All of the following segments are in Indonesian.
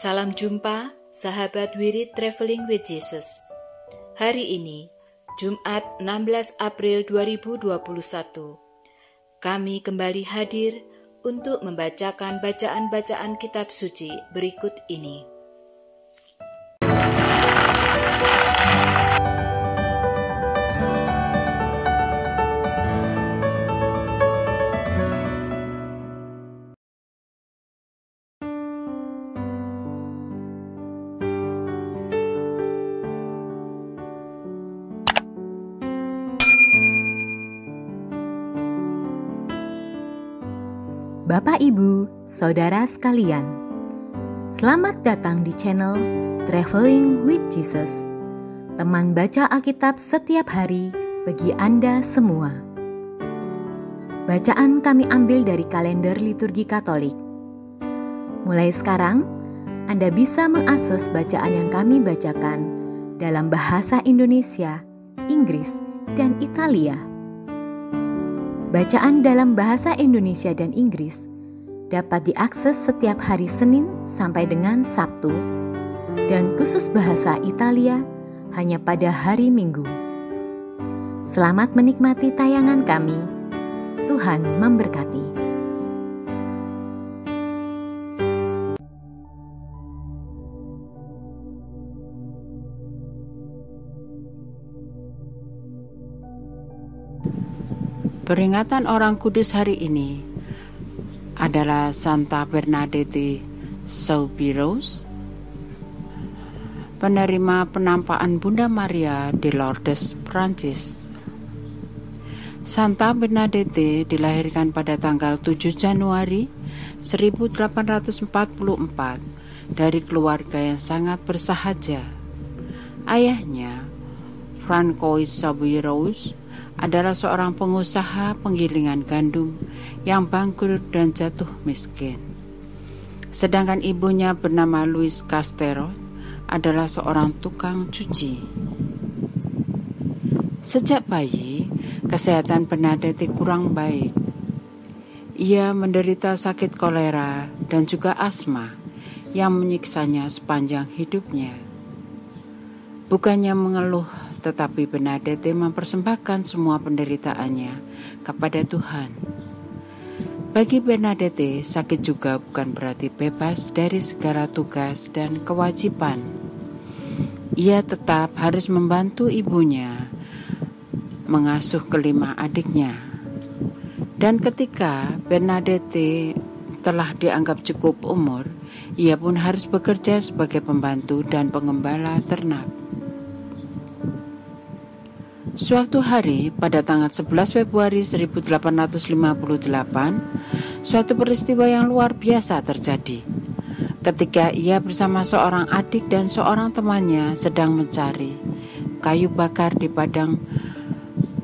Salam jumpa, sahabat Wirid Traveling with Jesus. Hari ini, Jumat 16 April 2021, kami kembali hadir untuk membacakan bacaan-bacaan kitab suci berikut ini. Bapak, Ibu, Saudara sekalian, selamat datang di channel Traveling with Jesus, teman baca Alkitab setiap hari bagi Anda semua. Bacaan kami ambil dari kalender liturgi Katolik. Mulai sekarang, Anda bisa mengakses bacaan yang kami bacakan dalam bahasa Indonesia, Inggris, dan Italia. Bacaan dalam bahasa Indonesia dan Inggris dapat diakses setiap hari Senin sampai dengan Sabtu, dan khusus bahasa Italia hanya pada hari Minggu. Selamat menikmati tayangan kami. Tuhan memberkati. Peringatan orang kudus hari ini adalah Santa Bernadette Soubirous, penerima penampakan Bunda Maria di Lourdes, Prancis. Santa Bernadette dilahirkan pada tanggal 7 Januari 1844 dari keluarga yang sangat bersahaja. Ayahnya, Francois Soubirous, adalah seorang pengusaha penggilingan gandum yang bangkrut dan jatuh miskin. Sedangkan ibunya bernama Louise Castero adalah seorang tukang cuci. Sejak bayi, kesehatan Bernadette kurang baik. Ia menderita sakit kolera dan juga asma yang menyiksanya sepanjang hidupnya. Bukannya mengeluh, tetapi Bernadette mempersembahkan semua penderitaannya kepada Tuhan. Bagi Bernadette, sakit juga bukan berarti bebas dari segala tugas dan kewajiban. Ia tetap harus membantu ibunya mengasuh kelima adiknya. Dan ketika Bernadette telah dianggap cukup umur, ia pun harus bekerja sebagai pembantu dan pengembala ternak. Suatu hari pada tanggal 11 Februari 1858, suatu peristiwa yang luar biasa terjadi. Ketika ia bersama seorang adik dan seorang temannya sedang mencari kayu bakar di padang,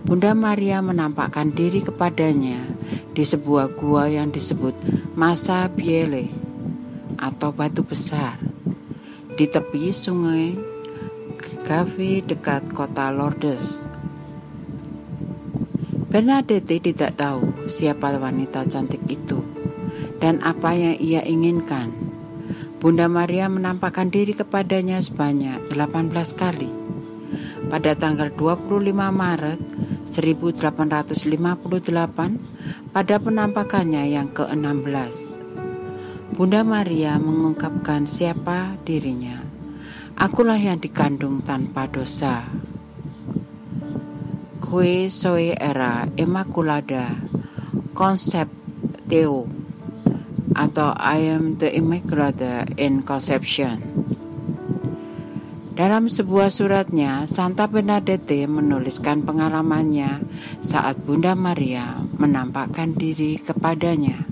Bunda Maria menampakkan diri kepadanya di sebuah gua yang disebut Massa Biele atau batu besar di tepi sungai Gave dekat kota Lourdes. Bernadette tidak tahu siapa wanita cantik itu dan apa yang ia inginkan. Bunda Maria menampakkan diri kepadanya sebanyak 18 kali. Pada tanggal 25 Maret 1858, pada penampakannya yang ke-16, Bunda Maria mengungkapkan siapa dirinya. Akulah yang dikandung tanpa dosa. Qui soy era Immaculada Conceptio, atau I am the Immaculada in Conception. Dalam sebuah suratnya, Santa Bernadette menuliskan pengalamannya saat Bunda Maria menampakkan diri kepadanya.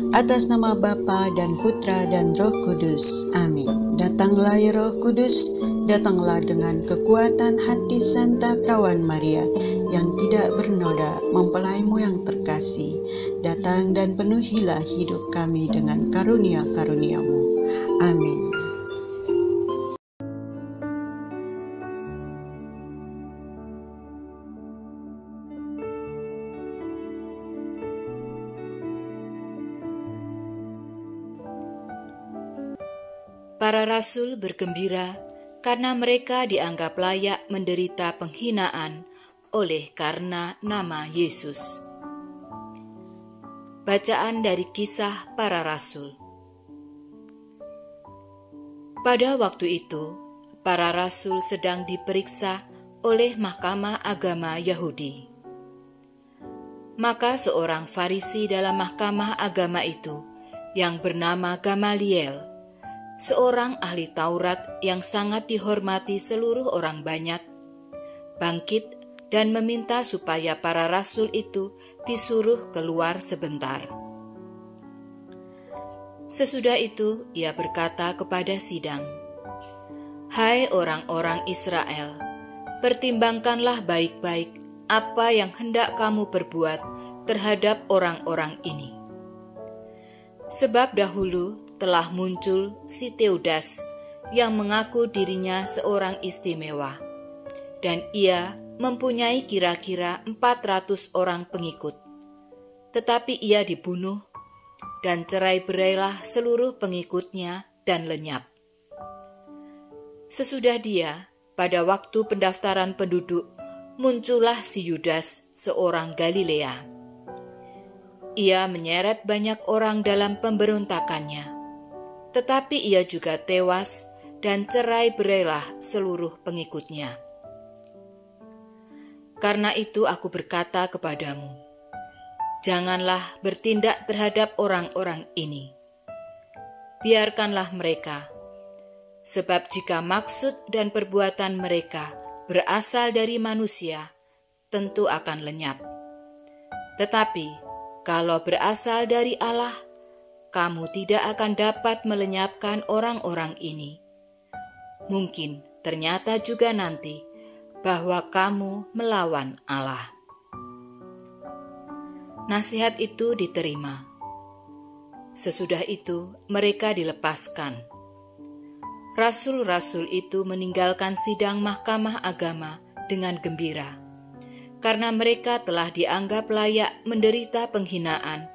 Atas nama Bapa dan Putra dan Roh Kudus. Amin. Datanglah ya Roh Kudus, datanglah dengan kekuatan hati Santa Perawan Maria yang tidak bernoda, mempelaimu yang terkasih. Datang dan penuhilah hidup kami dengan karunia-karuniamu. Amin. Para rasul bergembira karena mereka dianggap layak menderita penghinaan oleh karena nama Yesus. Bacaan dari Kisah Para Rasul. Pada waktu itu, para rasul sedang diperiksa oleh Mahkamah Agama Yahudi. Maka seorang Farisi dalam Mahkamah Agama itu, yang bernama Gamaliel, seorang ahli Taurat yang sangat dihormati seluruh orang banyak, bangkit dan meminta supaya para rasul itu disuruh keluar sebentar. Sesudah itu ia berkata kepada sidang, "Hai orang-orang Israel, pertimbangkanlah baik-baik apa yang hendak kamu perbuat terhadap orang-orang ini. Sebab dahulu telah muncul si Teudas yang mengaku dirinya seorang istimewa, dan ia mempunyai kira-kira 400 orang pengikut. Tetapi ia dibunuh, dan cerai-berailah seluruh pengikutnya dan lenyap. Sesudah dia, pada waktu pendaftaran penduduk, muncullah si Yudas, seorang Galilea. Ia menyeret banyak orang dalam pemberontakannya, tetapi ia juga tewas dan cerai-berailah seluruh pengikutnya. Karena itu aku berkata kepadamu, janganlah bertindak terhadap orang-orang ini. Biarkanlah mereka, sebab jika maksud dan perbuatan mereka berasal dari manusia, tentu akan lenyap. Tetapi kalau berasal dari Allah, kamu tidak akan dapat melenyapkan orang-orang ini. Mungkin ternyata juga nanti bahwa kamu melawan Allah." Nasihat itu diterima. Sesudah itu mereka dilepaskan. Rasul-rasul itu meninggalkan sidang Mahkamah Agama dengan gembira, karena mereka telah dianggap layak menderita penghinaan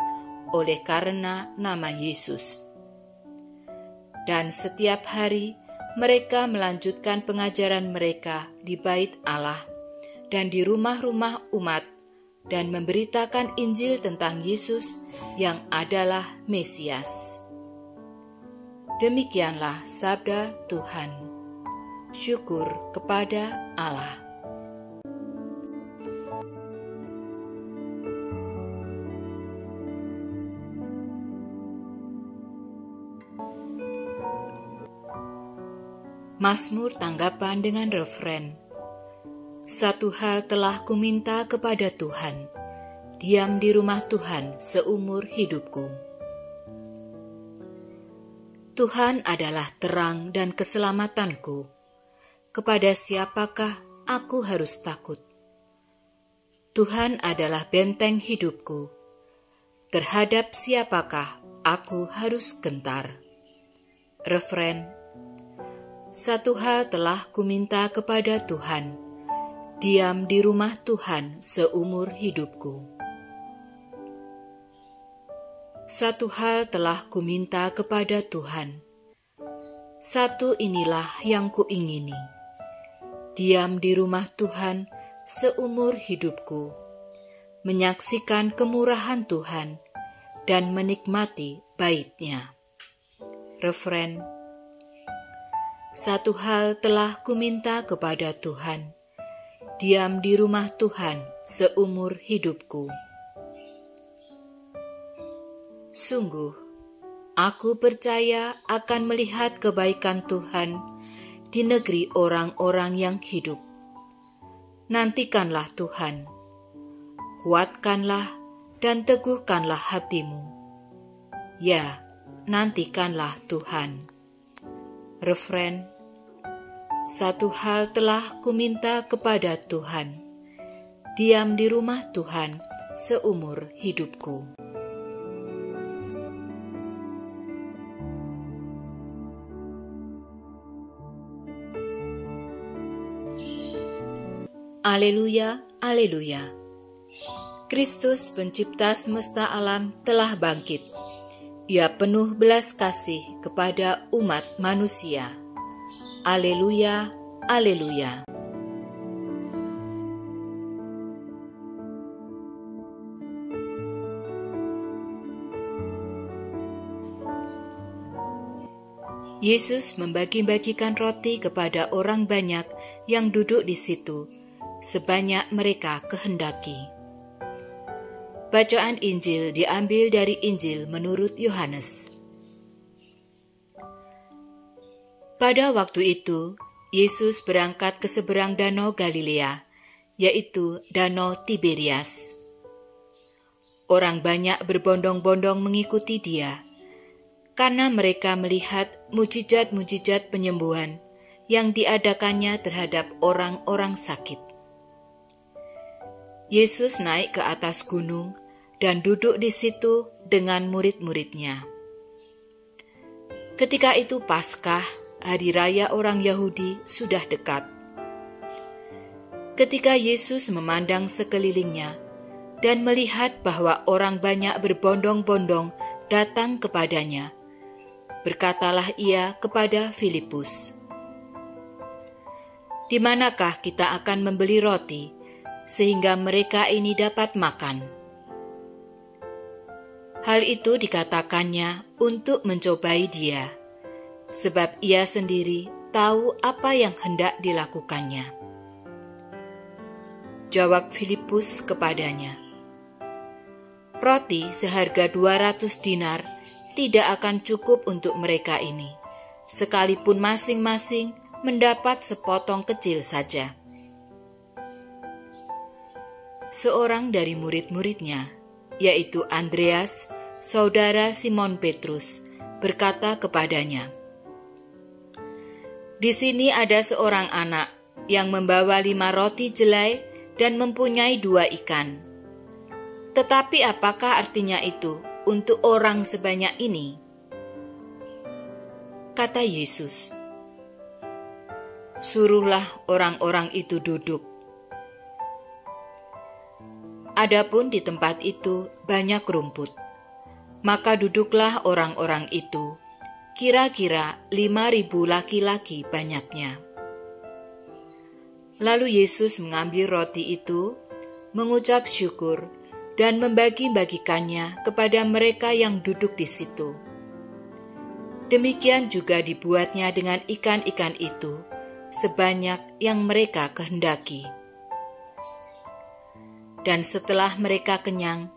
oleh karena nama Yesus. Dan setiap hari mereka melanjutkan pengajaran mereka di bait Allah dan di rumah-rumah umat dan memberitakan Injil tentang Yesus yang adalah Mesias. Demikianlah sabda Tuhan. Syukur kepada Allah. Mazmur tanggapan dengan referen. Satu hal telah kuminta kepada Tuhan, diam di rumah Tuhan seumur hidupku. Tuhan adalah terang dan keselamatanku. Kepada siapakah aku harus takut? Tuhan adalah benteng hidupku. Terhadap siapakah aku harus gentar? Referen. Satu hal telah kuminta kepada Tuhan, diam di rumah Tuhan seumur hidupku. Satu hal telah kuminta kepada Tuhan, satu inilah yang kuingini, diam di rumah Tuhan seumur hidupku, menyaksikan kemurahan Tuhan dan menikmati bait-Nya. Referen. Satu hal telah kuminta kepada Tuhan, diam di rumah Tuhan seumur hidupku. Sungguh, aku percaya akan melihat kebaikan Tuhan di negeri orang-orang yang hidup. Nantikanlah Tuhan, kuatkanlah dan teguhkanlah hatimu. Ya, nantikanlah Tuhan. Refren, satu hal telah kuminta kepada Tuhan, diam di rumah Tuhan seumur hidupku. Aleluya, aleluya. Kristus pencipta semesta alam telah bangkit. Ia penuh belas kasih kepada umat manusia. Aleluya, aleluya. Yesus membagi-bagikan roti kepada orang banyak yang duduk di situ, sebanyak mereka kehendaki. Bacaan Injil diambil dari Injil menurut Yohanes. Pada waktu itu, Yesus berangkat ke seberang danau Galilea, yaitu Danau Tiberias. Orang banyak berbondong-bondong mengikuti dia, karena mereka melihat mujizat-mujizat penyembuhan yang diadakannya terhadap orang-orang sakit. Yesus naik ke atas gunung dan duduk di situ dengan murid-muridnya. Ketika itu Paskah, hari raya orang Yahudi, sudah dekat. Ketika Yesus memandang sekelilingnya dan melihat bahwa orang banyak berbondong-bondong datang kepadanya, berkatalah ia kepada Filipus, "Di manakah kita akan membeli roti sehingga mereka ini dapat makan?" Hal itu dikatakannya untuk mencobai dia, sebab ia sendiri tahu apa yang hendak dilakukannya. Jawab Filipus kepadanya, "Roti seharga 200 dinar tidak akan cukup untuk mereka ini, sekalipun masing-masing mendapat sepotong kecil saja." Seorang dari murid-muridnya, yaitu Andreas, saudara Simon Petrus, berkata kepadanya, "Di sini ada seorang anak yang membawa 5 roti jelai dan mempunyai 2 ikan. Tetapi apakah artinya itu untuk orang sebanyak ini?" Kata Yesus, "Suruhlah orang-orang itu duduk." Adapun di tempat itu banyak rumput, maka duduklah orang-orang itu, kira-kira 5.000 laki-laki banyaknya. Lalu Yesus mengambil roti itu, mengucap syukur, dan membagi-bagikannya kepada mereka yang duduk di situ. Demikian juga dibuatnya dengan ikan-ikan itu, sebanyak yang mereka kehendaki. Dan setelah mereka kenyang,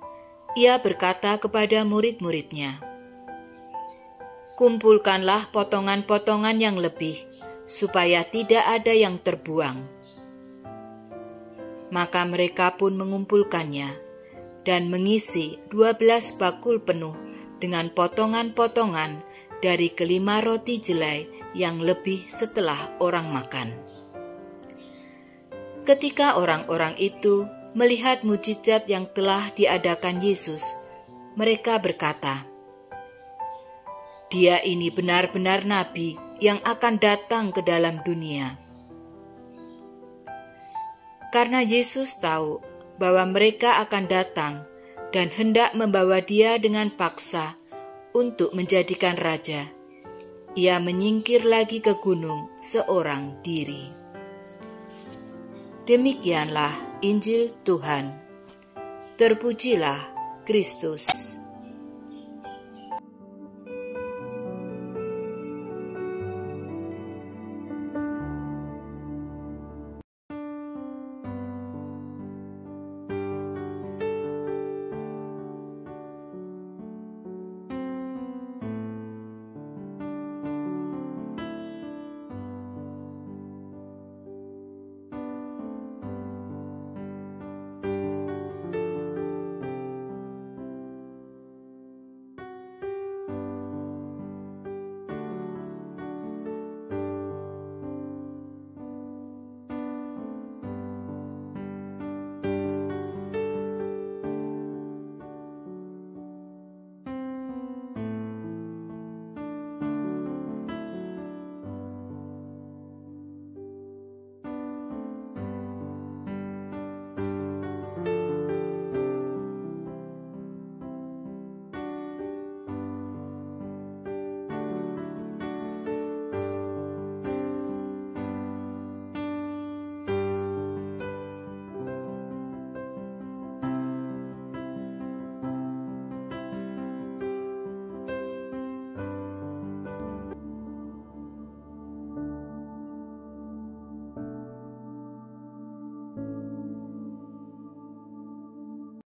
ia berkata kepada murid-muridnya, "Kumpulkanlah potongan-potongan yang lebih, supaya tidak ada yang terbuang." Maka mereka pun mengumpulkannya, dan mengisi 12 bakul penuh dengan potongan-potongan dari ke-5 roti jelai yang lebih setelah orang makan. Ketika orang-orang itu melihat mujizat yang telah diadakan Yesus, mereka berkata, "Dia ini benar-benar nabi yang akan datang ke dalam dunia." Karena Yesus tahu bahwa mereka akan datang dan hendak membawa dia dengan paksa untuk menjadikan raja, ia menyingkir lagi ke gunung seorang diri. Demikianlah Injil Tuhan. Terpujilah Kristus.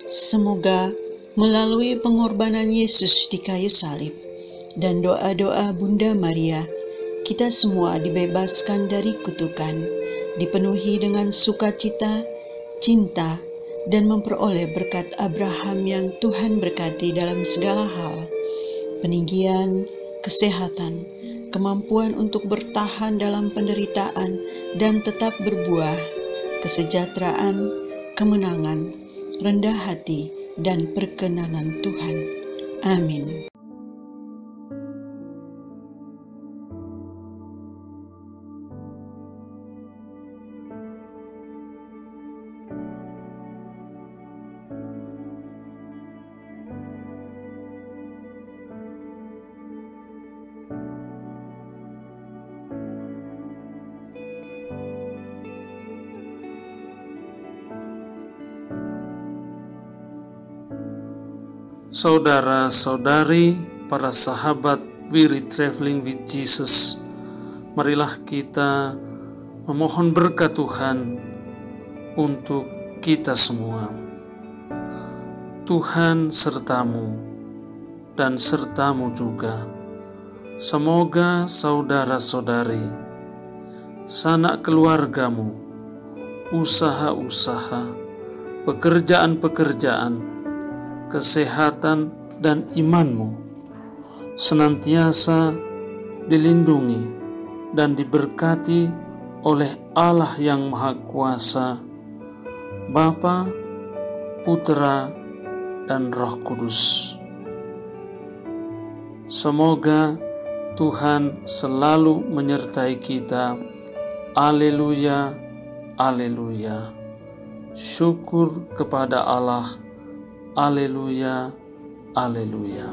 Semoga melalui pengorbanan Yesus di kayu salib dan doa-doa Bunda Maria, kita semua dibebaskan dari kutukan, dipenuhi dengan sukacita, cinta, dan memperoleh berkat Abraham yang Tuhan berkati dalam segala hal, peninggian, kesehatan, kemampuan untuk bertahan dalam penderitaan dan tetap berbuah, kesejahteraan, kemenangan, rendah hati, dan perkenanan Tuhan. Amin. Saudara-saudari, para sahabat We Read Traveling with Jesus, marilah kita memohon berkat Tuhan untuk kita semua. Tuhan sertamu dan sertamu juga. Semoga saudara-saudari, sanak keluargamu, usaha-usaha, pekerjaan-pekerjaan, kesehatan dan imanmu senantiasa dilindungi dan diberkati oleh Allah yang Maha Kuasa, Bapa, Putra, dan Roh Kudus. Semoga Tuhan selalu menyertai kita. Haleluya, haleluya. Syukur kepada Allah. Haleluya, haleluya.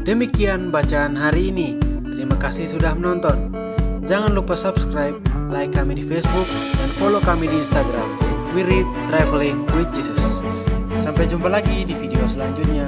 Demikian bacaan hari ini. Terima kasih sudah menonton. Jangan lupa subscribe, like kami di Facebook, dan follow kami di Instagram. We Read Traveling with Jesus. Sampai jumpa lagi di video selanjutnya.